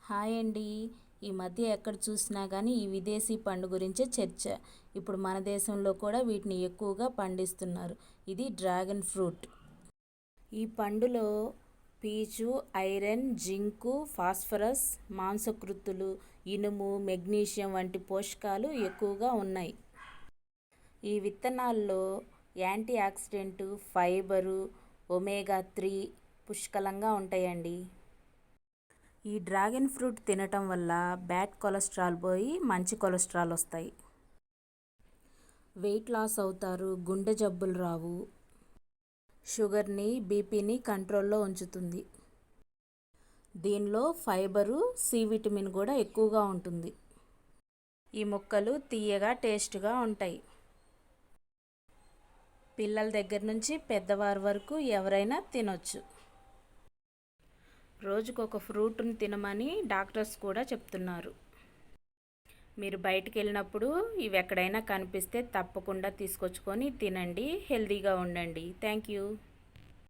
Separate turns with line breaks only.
Hi అండి. ఈ మధ్య ఎక్కడ చూసినా కానీ ఈ విదేశీ పండు గురించే చర్చ. ఇప్పుడు మన దేశంలో కూడా వీటిని ఎక్కువగా పండిస్తున్నారు. ఇది డ్రాగన్ ఫ్రూట్. ఈ పండులో పీచు, ఐరన్, జింకు, ఫాస్ఫరస్, మాంసకృత్తులు, ఇనుము, మెగ్నీషియం వంటి పోషకాలు ఎక్కువగా ఉన్నాయి. ఈ విత్తనాల్లో యాంటీ ఆక్సిడెంటు, ఫైబరు, ఒమేగా 3 పుష్కలంగా ఉంటాయండి. ఈ డ్రాగన్ ఫ్రూట్ తినటం వల్ల బ్యాడ్ కొలెస్ట్రాల్ పోయి మంచి కొలెస్ట్రాల్ వస్తాయి. వెయిట్ లాస్ అవుతారు, గుండె జబ్బులు రావు, షుగర్ని, బీపీని కంట్రోల్లో ఉంచుతుంది. దీనిలో ఫైబరు, సి విటమిన్ కూడా ఎక్కువగా ఉంటుంది. ఈ ముక్కలు తీయగా టేస్ట్గా ఉంటాయి. పిల్లల దగ్గర నుంచి పెద్దవారి వరకు ఎవరైనా తినొచ్చు. రోజుకొక ఫ్రూట్ని తినమని డాక్టర్స్ కూడా చెప్తున్నారు. మీరు బయటికి వెళ్ళినప్పుడు ఇవి ఎక్కడైనా కనిపిస్తే తప్పకుండా తీసుకొచ్చుకొని తినండి. హెల్తీగా ఉండండి. Thank you.